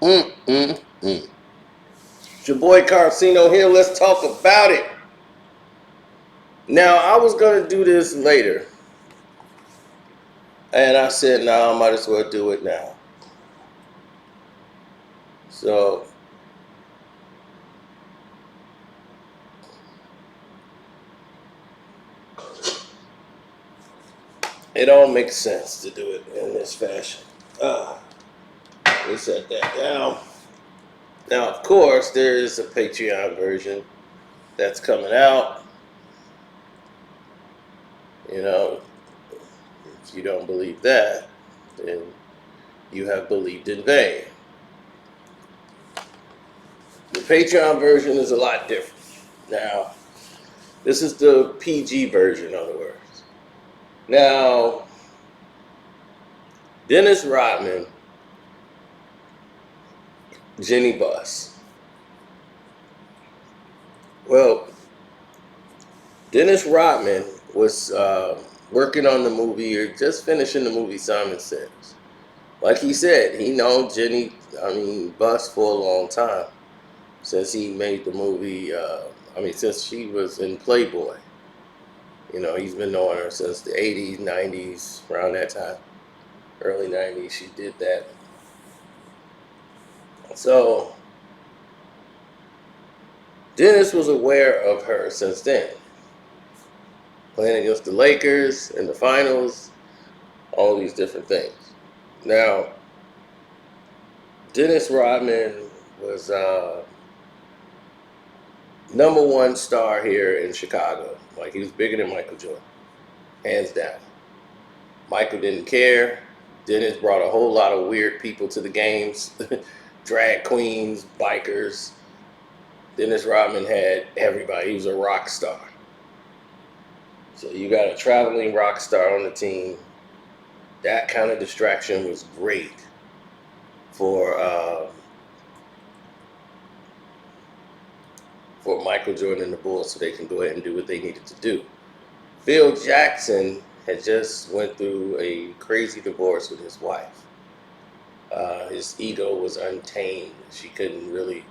Mm, mm, mm. It's your boy Carcino here. Let's talk about it. Now, I was going to do this later, and I said, no, I might as well do it now. So, it all makes sense to do it in this fashion. We set that down. Now, of course, there is a Patreon version that's coming out. You know, if you don't believe that, then you have believed in vain. The Patreon version is a lot different. Now, this is the PG version, in other words. Now, Dennis Rodman, Jeanie Buss. Well, Dennis Rodman was working on the movie or just finishing the movie Simon Says. Like he said, he known Buss for a long time since he made the movie. Since she was in Playboy. You know, he's been knowing her since the 80s, 90s, around that time. Early 90s, she did that. So, Dennis was aware of her since then. Playing against the Lakers in the finals, all these different things. Now, Dennis Rodman was number one star here in Chicago. Like, he was bigger than Michael Jordan, hands down. Michael didn't care. Dennis brought a whole lot of weird people to the games, drag queens, bikers. Dennis Rodman had everybody. He was a rock star. So you got a traveling rock star on the team. That kind of distraction was great for for Michael Jordan and the Bulls, so they can go ahead and do what they needed to do. Phil Jackson had just went through a crazy divorce with his wife. His ego was untamed. She couldn't really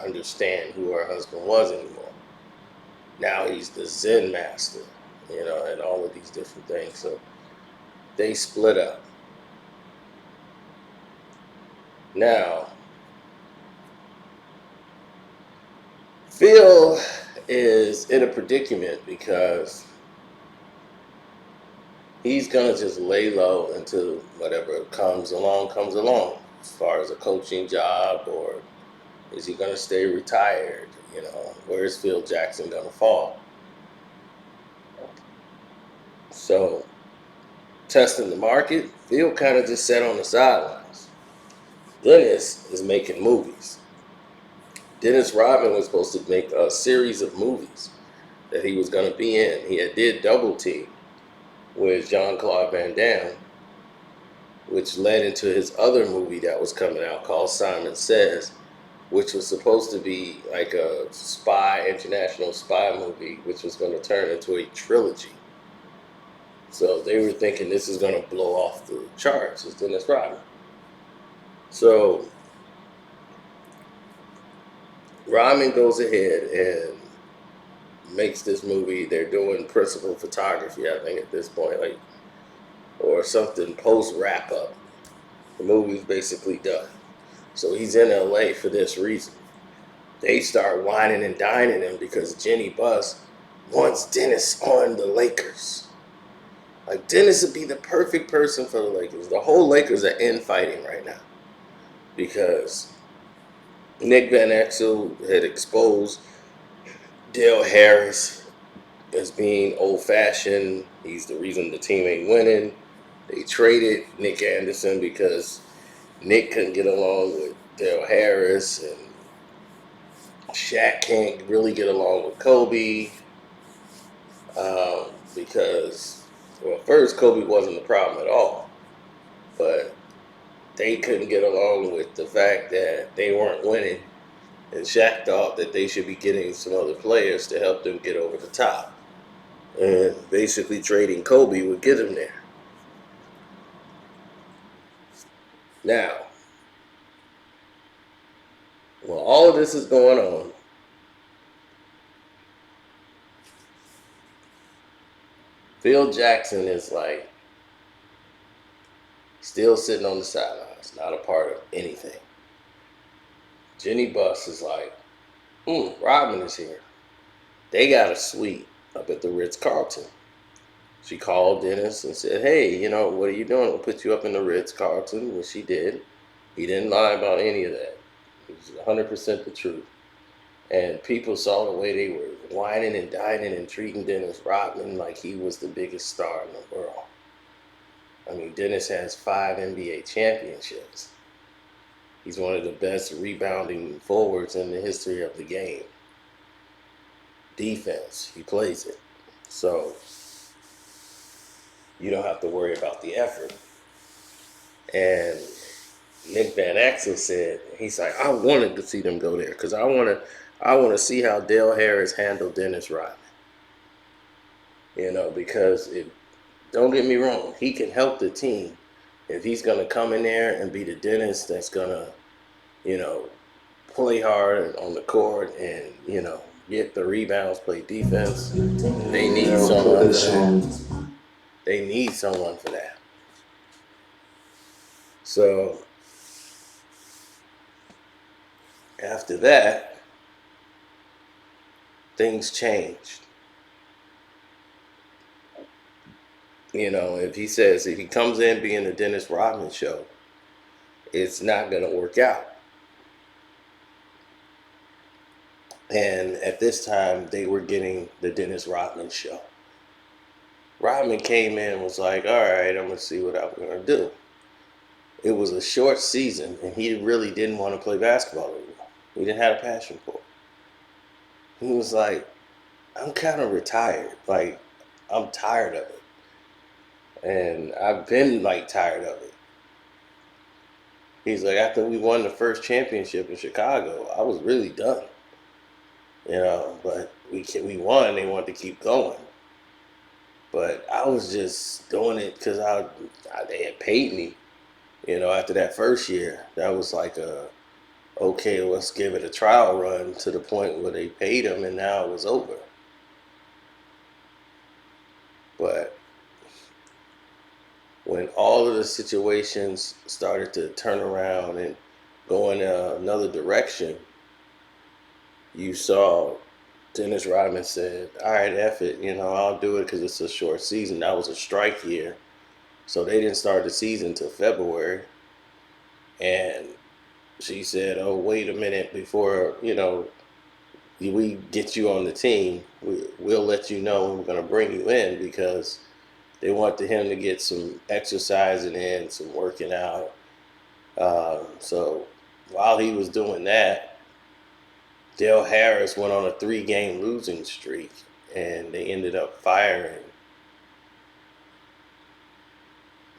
understand who her husband was anymore. Now he's the Zen master, and all of these different things. So they split up. Now, Phil is in a predicament because he's gonna just lay low until whatever comes along comes along, as far as a coaching job, or is he gonna stay retired? Where's Phil Jackson gonna fall? So, testing the market, Phil kind of just sat on the sidelines. Dennis is making movies. Dennis Rodman was supposed to make a series of movies that he was going to be in. He had did Double Team with Jean-Claude Van Damme, which led into his other movie that was coming out called Simon Says, which was supposed to be like a international spy movie, which was going to turn into a trilogy. So they were thinking this is going to blow off the charts. It's Dennis Rodman. So Rodman goes ahead and makes this movie. They're doing principal photography, I think, at this point, or something post wrap up. The movie's basically done. So he's in LA for this reason. They start whining and dining him because Jeanie Buss wants Dennis on the Lakers. Like, Dennis would be the perfect person for the Lakers. The whole Lakers are infighting right now because Nick Van Exel had exposed Dale Harris as being old-fashioned. He's the reason the team ain't winning. They traded Nick Anderson because Nick couldn't get along with Dale Harris, and Shaq can't really get along with Kobe because, well, first, Kobe wasn't the problem at all, but they couldn't get along with the fact that they weren't winning, and Shaq thought that they should be getting some other players to help them get over the top. And basically trading Kobe would get him there. Now, Well, all of this is going on. Phil Jackson is like still sitting on the sidelines, not a part of anything. Jenny Buss is like, Rodman is here. They got a suite up at the Ritz-Carlton. She called Dennis and said, hey, what are you doing? We'll put you up in the Ritz-Carlton, which she did. He didn't lie about any of that. It was 100% the truth. And people saw the way they were whining and dining and treating Dennis Rodman like he was the biggest star in the world. I mean, Dennis has 5 NBA championships. He's one of the best rebounding forwards in the history of the game. Defense, he plays it. So you don't have to worry about the effort. And Nick Van Exel said, he's like, I wanted to see them go there because I want to see how Dale Harris handled Dennis Rodman. Because don't get me wrong, he can help the team if he's going to come in there and be the Dennis that's going to, play hard on the court and, get the rebounds, play defense. They need someone for that. They need someone for that. So after that, things changed. If he comes in being the Dennis Rodman show, it's not going to work out. And at this time, they were getting the Dennis Rodman show. Rodman came in and was like, all right, I'm going to see what I'm going to do. It was a short season, and he really didn't want to play basketball anymore. He didn't have a passion for it. He was like, I'm kind of retired. Like, I'm tired of it. And I've been, tired of it. He's like, after we won the first championship in Chicago, I was really done. But we won. They wanted to keep going. But I was just doing it because they had paid me. After that first year, that was like okay, let's give it a trial run to the point where they paid him, and now it was over. But when all of the situations started to turn around and go in another direction, you saw Dennis Rodman said, all right, F it, I'll do it because it's a short season. That was a strike year. So they didn't start the season until February. And she said, oh, wait a minute, before, we get you on the team, we'll let you know we're going to bring you in because they wanted him to get some exercising in, some working out. So while he was doing that, Dale Harris went on a 3-game losing streak, and they ended up firing.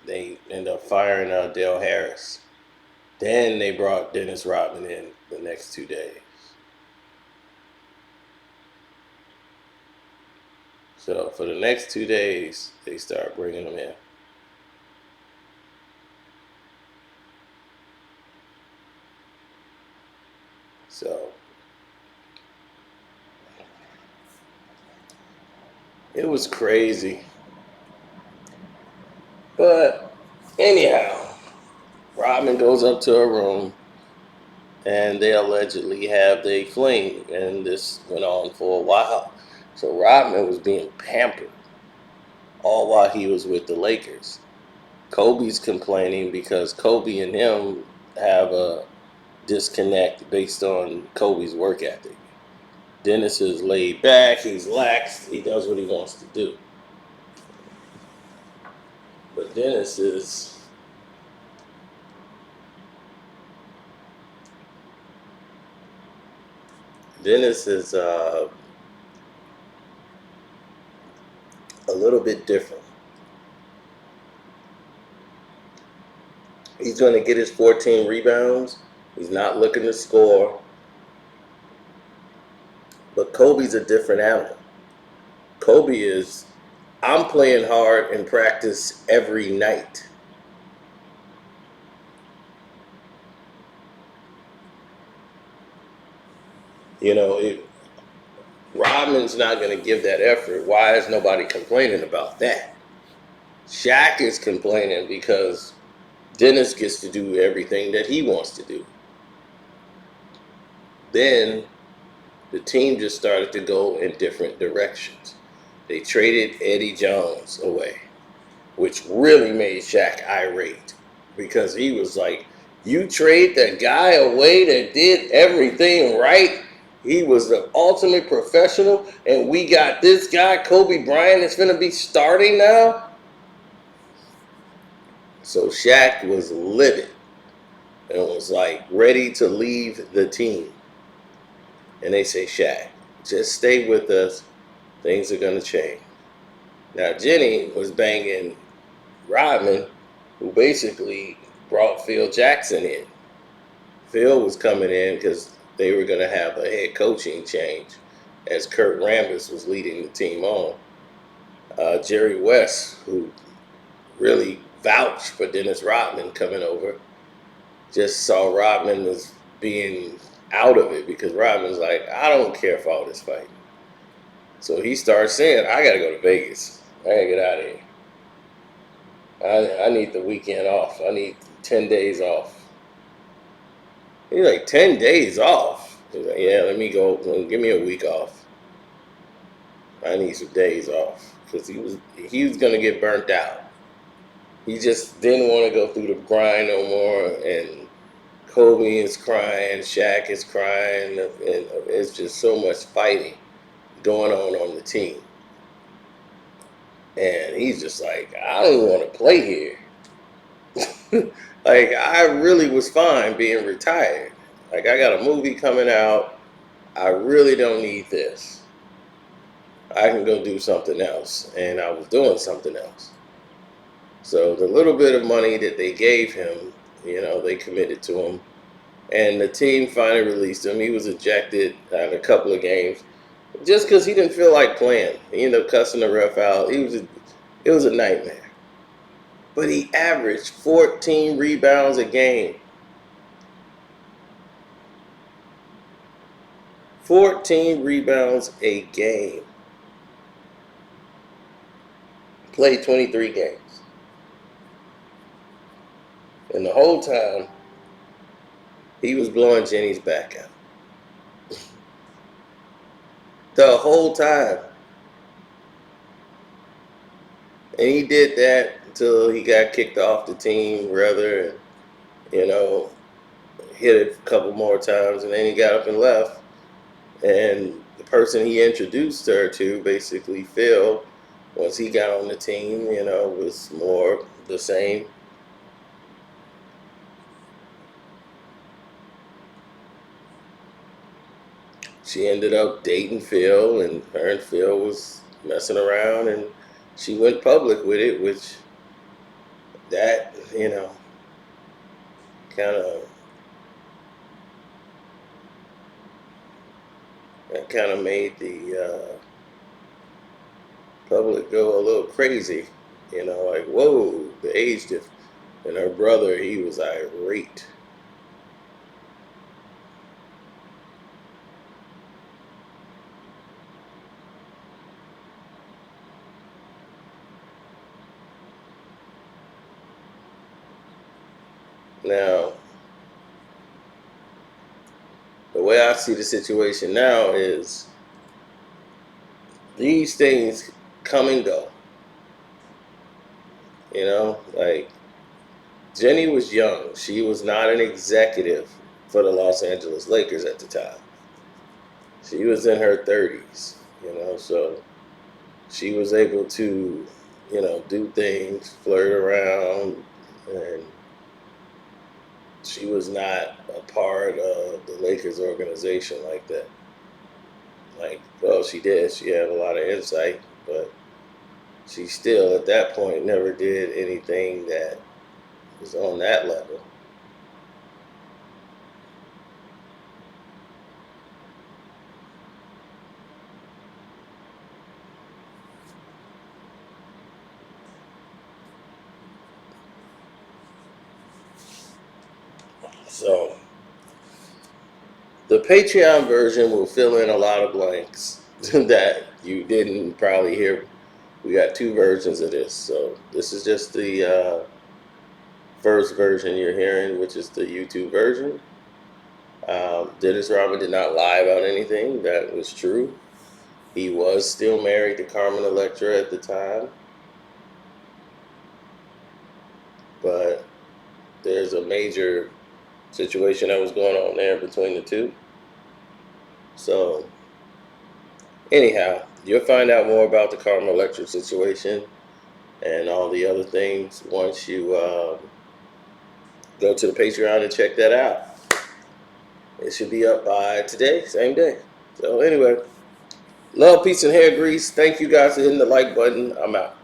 Dale Harris. Then they brought Dennis Rodman in the next 2 days. So for the next 2 days, they start bringing him in. So it was crazy. But anyhow, Rodman goes up to her room and they allegedly have their fling, and this went on for a while. So Rodman was being pampered all while he was with the Lakers. Kobe's complaining because Kobe and him have a disconnect based on Kobe's work ethic. Dennis is laid back, he's lax, he does what he wants to do. But Dennis is a little bit different. He's going to get his 14 rebounds. He's not looking to score. But Kobe's a different animal. Kobe is, I'm playing hard in practice every night. Rodman's not going to give that effort. Why is nobody complaining about that? Shaq is complaining because Dennis gets to do everything that he wants to do. Then the team just started to go in different directions. They traded Eddie Jones away, which really made Shaq irate because he was like, you trade that guy away that did everything right. He was the ultimate professional, and we got this guy, Kobe Bryant, that's going to be starting now. So Shaq was livid and was like ready to leave the team. And they say, Shaq, just stay with us. Things are going to change. Now, Jeanie was banging Rodman, who basically brought Phil Jackson in. Phil was coming in because they were going to have a head coaching change as Kurt Rambis was leading the team on. Jerry West, who really vouched for Dennis Rodman coming over, just saw Rodman as being out of it because Rodman's like, I don't care for all this fighting. So he starts saying, I got to go to Vegas. I got to get out of here. I need the weekend off. I need 10 days off. He's like, 10 days off? He's like, yeah, let me go. Give me a week off. I need some days off. Because he was going to get burnt out. He just didn't want to go through the grind no more. And Kobe is crying. Shaq is crying. And it's just so much fighting going on the team. And he's just like, I don't want to play here. Like, I really was fine being retired. Like, I got a movie coming out. I really don't need this. I can go do something else. And I was doing something else. So the little bit of money that they gave him, they committed to him. And the team finally released him. He was ejected at a couple of games just because he didn't feel like playing. He ended up cussing the ref out. It was a nightmare. But he averaged 14 rebounds a game. 14 rebounds a game. Played 23 games. And the whole time, he was blowing Jeannie's back out. The whole time. And he did that until he got kicked off the team, rather, and, hit it a couple more times, and then he got up and left. And the person he introduced her to, basically Phil, once he got on the team, was more the same. She ended up dating Phil, and her and Phil was messing around, and she went public with it, which that, kind of made the public go a little crazy, like, whoa, the age difference. And her brother, he was irate. Now, the way I see the situation now is these things come and go. Like, Jeanie was young. She was not an executive for the Los Angeles Lakers at the time. She was in her 30s, so she was able to, do things, flirt around, and she was not a part of the Lakers organization like that. Like, well, she did. She had a lot of insight, but she still, at that point, never did anything that was on that level. So, The Patreon version will fill in a lot of blanks that you didn't probably hear. We got two versions of this, so this is just the first version you're hearing, which is the YouTube version. Dennis Rodman did not lie about anything. That was true. He was still married to Carmen Electra at the time, but there's a major situation that was going on there between the two. So, anyhow, you'll find out more about the Carmen Electra situation and all the other things once you go to the Patreon and check that out. It should be up by today, same day. So, anyway, love, peace, and hair grease. Thank you guys for hitting the like button. I'm out.